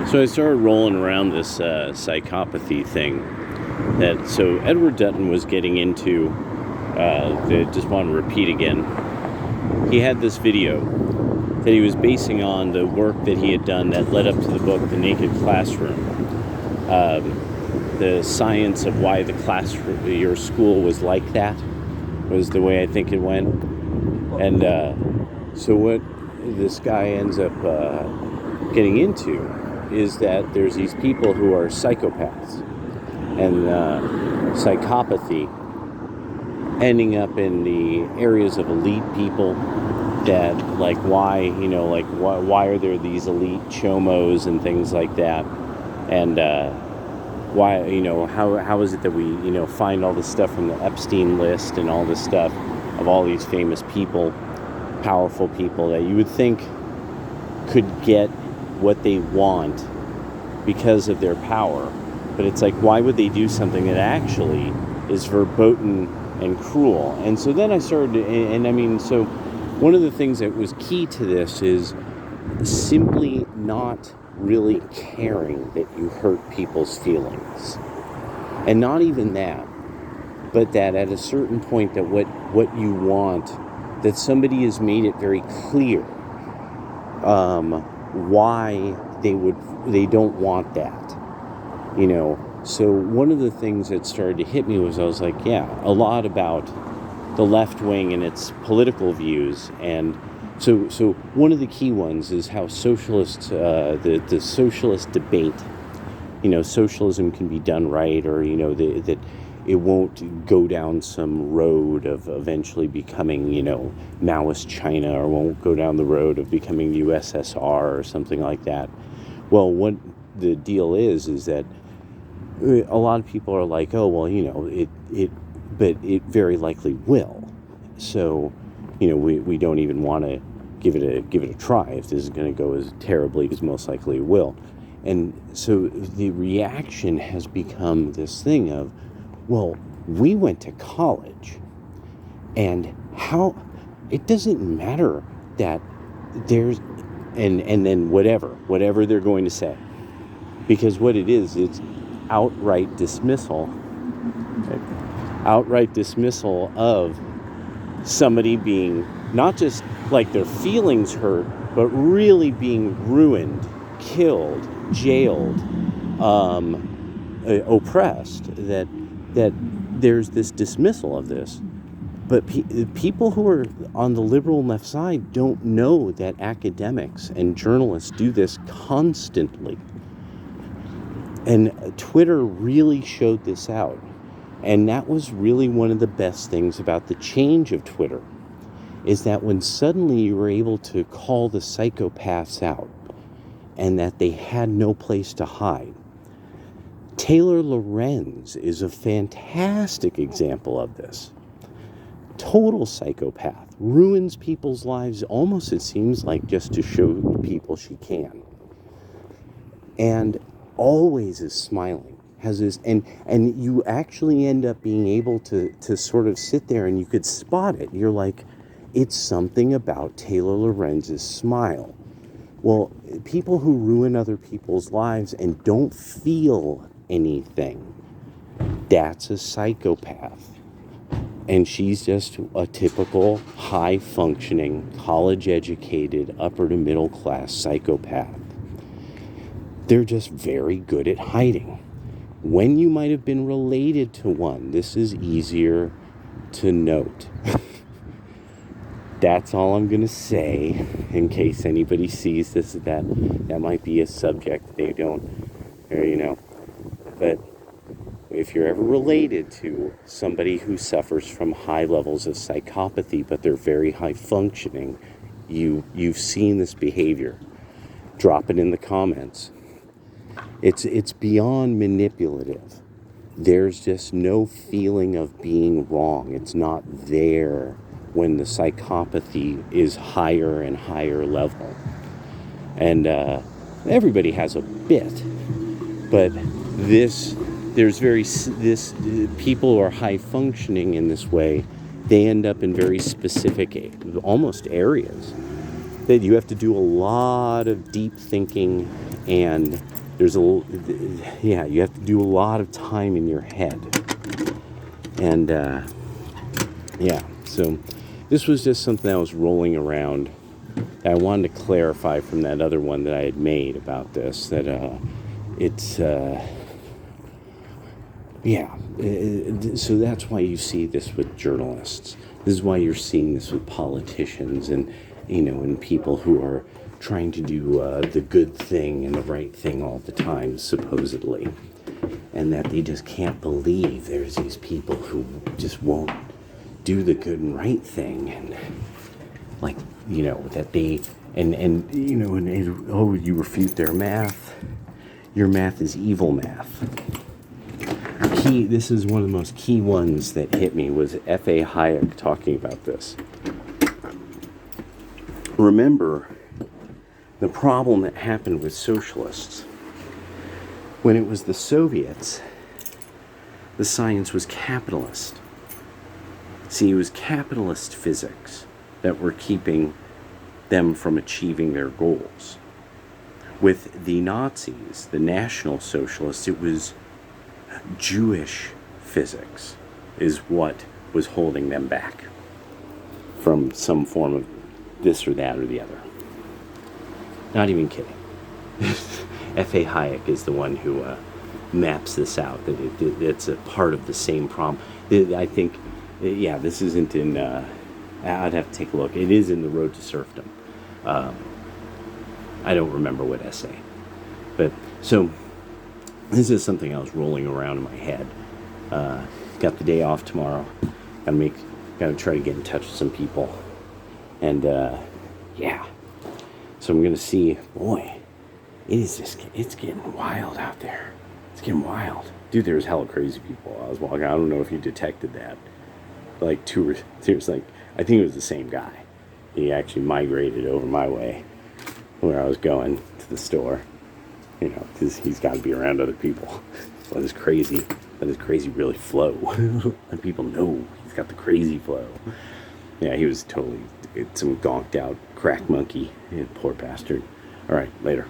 So I started rolling around this psychopathy thing. So Edward Dutton was getting into. I just want to repeat again. He had this video that he was basing on the work that he had done that led up to the book, The Naked Classroom. The science of why the classroom, your school was like that, was the way I think it went. And so what this guy ends up getting into is that there's these people who are psychopaths, and psychopathy ending up in the areas of elite people that, like, why are there these elite chomos and things like that, and why, how is it that we, find all this stuff from the Epstein list and all this stuff of all these famous people, powerful people that you would think could get what they want because of their power. But it's like, why would they do something that actually is verboten and cruel? And so then I started, so one of the things that was key to this is simply not really caring that you hurt people's feelings. And not even that, but that at a certain point that what you want, that somebody has made it very clear why they don't want that, So one of the things that started to hit me was, I was like, yeah, a lot about the left wing and its political views. And so one of the key ones is how socialists, the socialist debate, socialism can be done right, or, that it won't go down some road of eventually becoming, Maoist China, or won't go down the road of becoming the USSR or something like that. Well, what the deal is that a lot of people are like, oh, well, but it very likely will. So, we don't even want to give it a try if this is going to go as terribly as most likely it will. And so the reaction has become this thing of, well, we went to college, and how it doesn't matter that there's and then whatever they're going to say, because what it is, it's outright dismissal of somebody being not just like their feelings hurt, but really being ruined, killed, jailed, oppressed, that there's this dismissal of this. But people who are on the liberal left side don't know that academics and journalists do this constantly. And Twitter really showed this out. And that was really one of the best things about the change of Twitter, is that when suddenly you were able to call the psychopaths out and that they had no place to hide. Taylor Lorenz is a fantastic example of this. Total psychopath, ruins people's lives almost, it seems like, just to show people she can. And always is smiling, has this, and you actually end up being able to sort of sit there and you could spot it. You're like, it's something about Taylor Lorenz's smile. Well, people who ruin other people's lives and don't feel anything, that's a psychopath. And she's just a typical high-functioning, college-educated, upper to middle-class psychopath. They're just very good at hiding. When you might have been related to one, this is easier to note. That's all I'm going to say, in case anybody sees this, that might be a subject they don't, or, but if you're ever related to somebody who suffers from high levels of psychopathy, but they're very high functioning, you've seen this behavior. Drop it in the comments. It's beyond manipulative. There's just no feeling of being wrong. It's not there when the psychopathy is higher and higher level. And everybody has a bit, but people who are high functioning in this way, they end up in very specific, almost areas. that you have to do a lot of deep thinking, and you have to do a lot of time in your head. And so this was just something that was rolling around. I wanted to clarify from that other one that I had made about this, that so that's why you see this with journalists. This is why you're seeing this with politicians and people who are trying to do the good thing and the right thing all the time, supposedly. And that they just can't believe there's these people who just won't do the good and right thing, and that they you refute their math. Your math is evil math. This is one of the most key ones that hit me, was F.A. Hayek talking about this. Remember the problem that happened with socialists. When it was the Soviets, the science was capitalist. See, it was capitalist physics that were keeping them from achieving their goals. With the Nazis, the National Socialists, it was Jewish physics is what was holding them back from some form of this or that or the other. Not even kidding. F.A. Hayek is the one who maps this out, that it's a part of the same problem. I think, this isn't in, I'd have to take a look. It is in The Road to Serfdom. I don't remember what essay. But, so, this is something I was rolling around in my head. Got the day off tomorrow. Gotta try to get in touch with some people. And, so I'm gonna see, boy, it's getting wild out there. It's getting wild. Dude, there's hella crazy people. I was walking, I don't know if you detected that. Like it was like, I think it was the same guy. He actually migrated over my way where I was going to the store. Because he's got to be around other people. Let his crazy really flow. Let people know he's got the crazy flow. Yeah, he was totally some gonked out crack monkey. Poor bastard. All right, later.